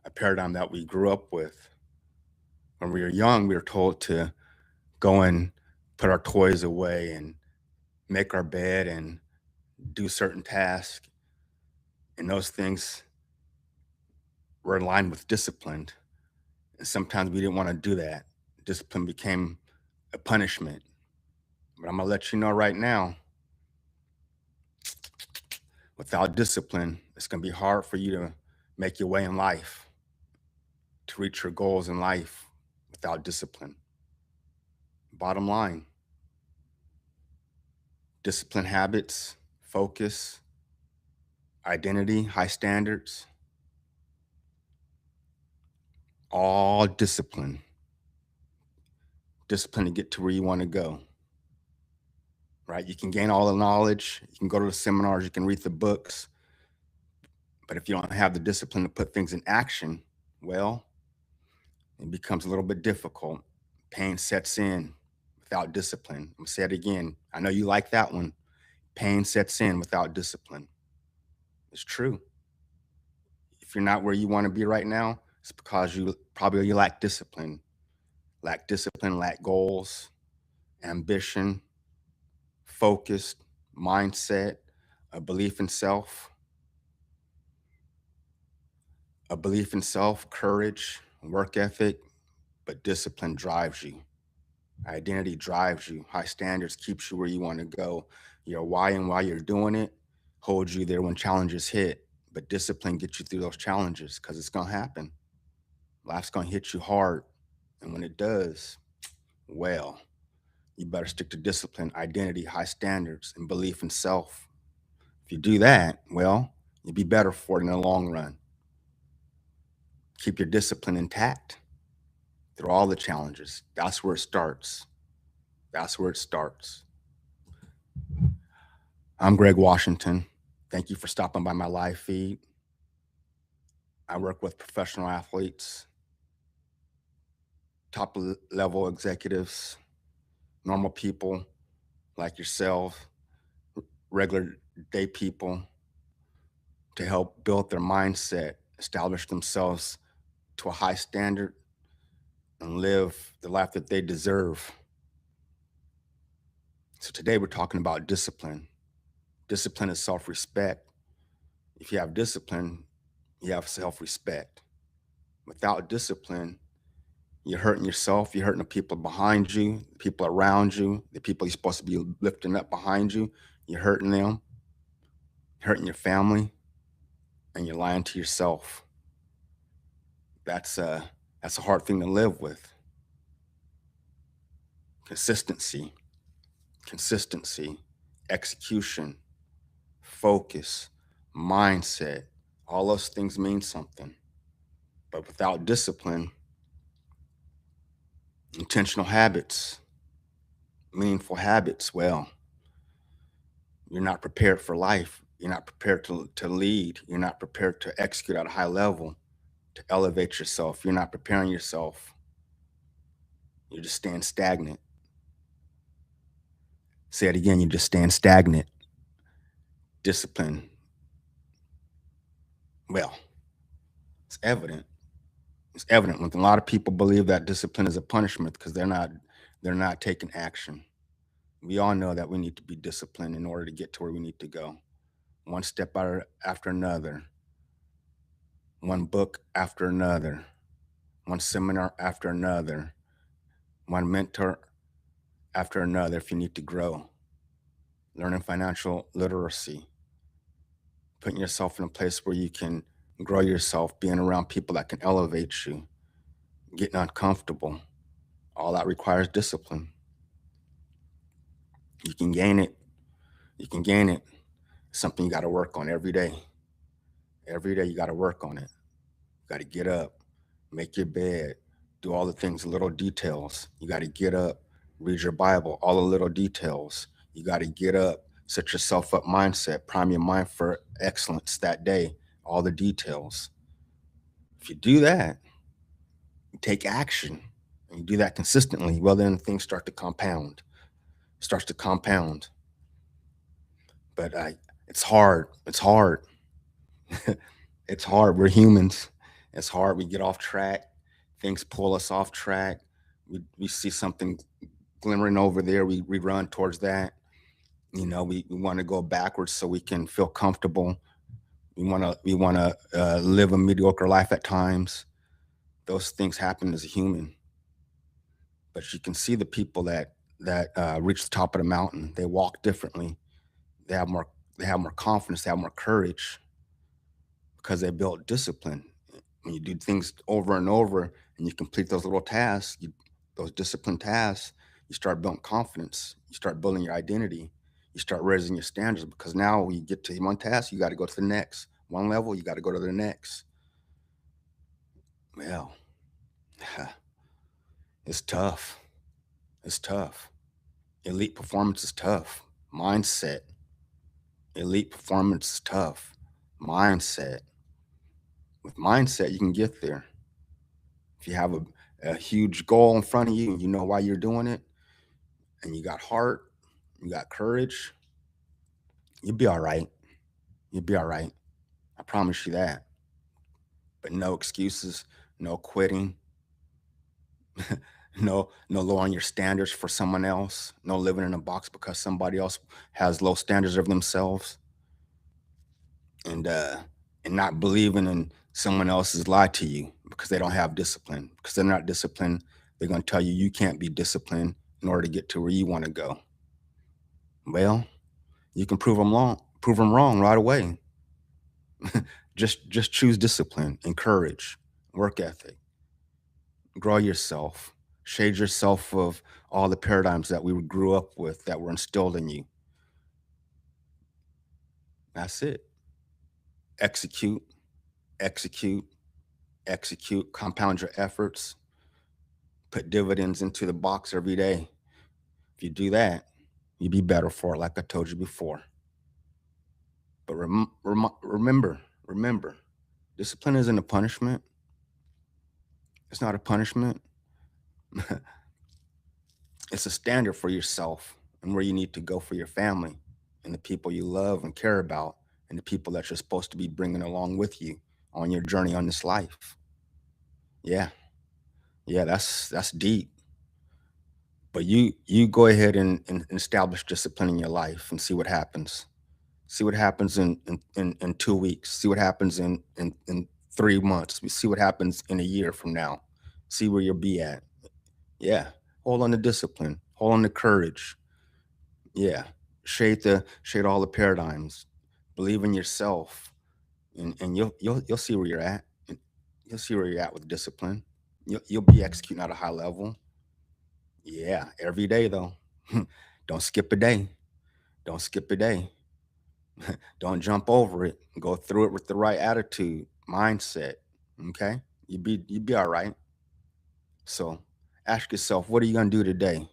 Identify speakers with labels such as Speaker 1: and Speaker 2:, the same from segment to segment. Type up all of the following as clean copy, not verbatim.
Speaker 1: a paradigm that we grew up with. When we were young, we were told to go and put our toys away and make our bed and do certain tasks. And those things were in line with discipline. And sometimes we didn't want to do that. Discipline became a punishment. But I'm going to let you know right now, without discipline, it's going to be hard for you to make your way in life, to reach your goals in life without discipline. Bottom line, discipline habits, focus, identity, high standards, all discipline. Discipline to get to where you want to go. Right? You can gain all the knowledge, you can go to the seminars, you can read the books, but if you don't have the discipline to put things in action, well, it becomes a little bit difficult. Pain sets in without discipline. I'm gonna say it again. I know you like that one. Pain sets in without discipline. It's true. If you're not where you want to be right now, it's because you lack discipline. Lack discipline, lack goals, ambition, focused mindset, a belief in self, courage, work ethic, but discipline drives you. Identity drives you. High standards keeps you where you want to go. Your why and why you're doing it holds you there when challenges hit. But discipline gets you through those challenges because it's going to happen. Life's going to hit you hard. And when it does, well, you better stick to discipline, identity, high standards, and belief in self. If you do that, well, you'll be better for it in the long run. Keep your discipline intact through all the challenges. That's where it starts. That's where it starts. I'm Greg Washington. Thank you for stopping by my live feed. I work with professional athletes, top level executives, normal people like yourself, regular day people, to help build their mindset, establish themselves to a high standard, and live the life that they deserve. So today we're talking about discipline. Discipline is self-respect. If you have discipline, you have self-respect. Without discipline, you're hurting yourself, you're hurting the people behind you, the people around you, the people you're supposed to be lifting up behind you. You're hurting them, hurting your family, and you're lying to yourself. That's a hard thing to live with. Consistency, consistency, execution, focus, mindset, all those things mean something. But without discipline, intentional habits, meaningful habits, well, you're not prepared for life. You're not prepared to lead. You're not prepared to execute at a high level, to elevate yourself. You're not preparing yourself. You're just staying stagnant. Say it again, you're just staying stagnant. Discipline, well, it's evident. It's evident when a lot of people believe that discipline is a punishment because they're not taking action. We all know that we need to be disciplined in order to get to where we need to go. One step after another, one book after another, one seminar after another, one mentor after another if you need to grow. Learning financial literacy, putting yourself in a place where you can grow yourself, being around people that can elevate you, getting uncomfortable. All that requires discipline. You can gain it. You can gain it. It's something you got to work on every day. Every day you got to work on it. You got to get up, make your bed, do all the things, the little details. You got to get up, read your Bible, all the little details. You got to get up, set yourself up mindset, prime your mind for excellence that day, all the details. If you do that, you take action, and you do that consistently, well, then things start to compound. It starts to compound. But it's hard. It's hard. It's hard. We're humans. It's hard. We get off track. Things pull us off track. We see something glimmering over there. We run towards that. We want to go backwards so we can feel comfortable. We want to live a mediocre life at times. Those things happen as a human, but you can see the people that reach the top of the mountain. They walk differently. They have more. They have more confidence. They have more courage because they built discipline. When you do things over and over, and you complete those little tasks, those disciplined tasks, you start building confidence. You start building your identity. You start raising your standards because now when you get to one task, you got to go to the next. One level, you got to go to the next. Well, it's tough. It's tough. Elite performance is tough. Mindset. Elite performance is tough. Mindset. With mindset, you can get there. If you have a huge goal in front of you and you know why you're doing it, and you got heart, you got courage, you'll be all right. You'll be all right. I promise you that. But no excuses, no quitting, no lowering your standards for someone else, no living in a box because somebody else has low standards of themselves, and not believing in someone else's lie to you because they don't have discipline. Because they're not disciplined, they're going to tell you you can't be disciplined in order to get to where you want to go. Well, you can prove them wrong right away. Just choose discipline, encourage, work ethic, grow yourself, shade yourself of all the paradigms that we grew up with that were instilled in you. That's it. Execute, execute, execute, compound your efforts, put dividends into the box every day. If you do that, you'll be better for it, like I told you before. But remember, discipline isn't a punishment. It's not a punishment. It's a standard for yourself and where you need to go for your family and the people you love and care about and the people that you're supposed to be bringing along with you on your journey on this life. Yeah, yeah, that's deep. But you go ahead and establish discipline in your life and see what happens. See what happens in 2 weeks. See what happens in 3 months. We see what happens in a year from now. See where you'll be at. Yeah. Hold on to discipline. Hold on to courage. Yeah. Shade all the paradigms. Believe in yourself. And you'll see where you're at. And you'll see where you're at with discipline. You'll be executing at a high level. Yeah. Every day though. Don't skip a day. Don't skip a day. Don't jump over it. Go through it with the right attitude, mindset. Okay? You be all right. So ask yourself, what are you gonna do today?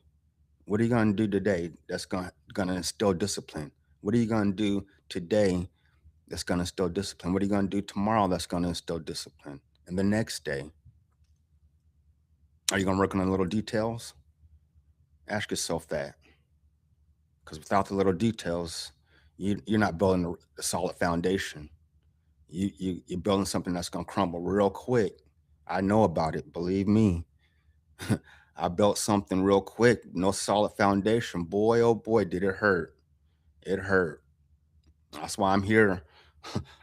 Speaker 1: What are you gonna do today that's gonna instill discipline? What are you gonna do today that's gonna instill discipline? What are you gonna do tomorrow that's gonna instill discipline? And the next day, are you gonna work on the little details? Ask yourself that. Because without the little details, you're not building a solid foundation. You're building something that's gonna crumble real quick. I know about it, believe me. I built something real quick, no solid foundation. Boy, oh boy, did it hurt. It hurt. That's why I'm here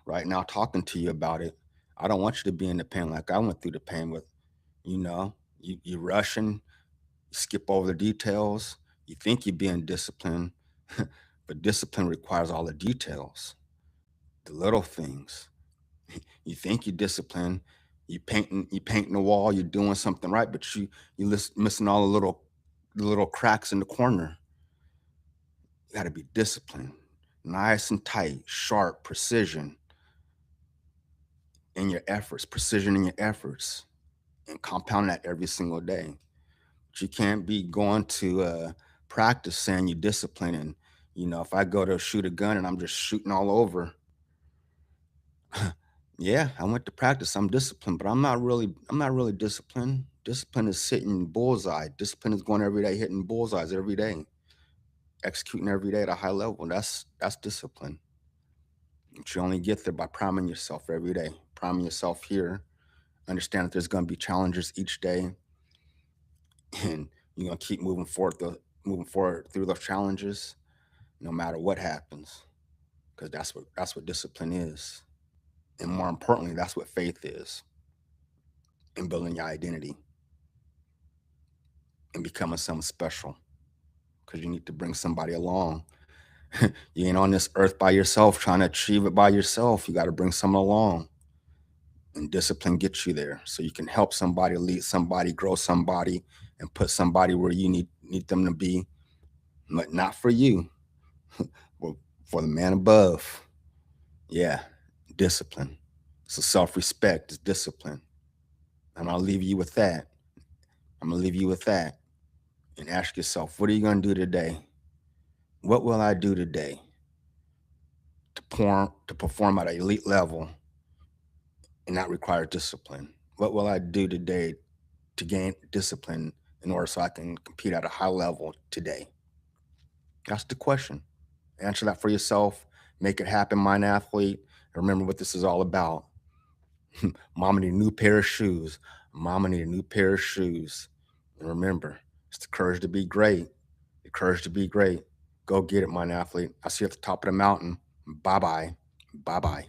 Speaker 1: right now talking to you about it. I don't want you to be in the pain like I went through the pain with, you rushing, you skip over the details. You think you're being disciplined, but discipline requires all the details, the little things. You think you're disciplined, you painting the wall, you're doing something right, but missing all the little cracks in the corner. You got to be disciplined, nice and tight, sharp, precision in your efforts, and compound that every single day. But you can't be going to practice saying you're disciplined, and if I go to shoot a gun and I'm just shooting all over, yeah, I went to practice. I'm disciplined, but I'm not really disciplined. Discipline is hitting bullseye. Discipline is going every day, hitting bullseyes every day, executing every day at a high level. That's discipline. But you only get there by priming yourself every day, priming yourself here, Understand that there's going to be challenges each day, and you're going to keep moving forward through those challenges, no matter what happens, because that's what discipline is, and more importantly, that's what faith is in building your identity and becoming something special. Because you need to bring somebody along. You ain't on this earth by yourself trying to achieve it by yourself. You got to bring someone along, and discipline gets you there so you can help somebody, lead somebody, grow somebody, and put somebody where you need them to be, but not for you, but for the man above. Yeah, discipline. So self-respect is discipline. And I'll leave you with that. I'm gonna leave you with that and ask yourself, what are you gonna do today? What will I do today to perform at an elite level and not require discipline? What will I do today to gain discipline in order so I can compete at a high level today? That's the question. Answer that for yourself. Make it happen, mind athlete. And remember what this is all about. Mama need a new pair of shoes. Mama need a new pair of shoes. And remember, it's the courage to be great. The courage to be great. Go get it, mind athlete. I'll see you at the top of the mountain. Bye bye. Bye bye.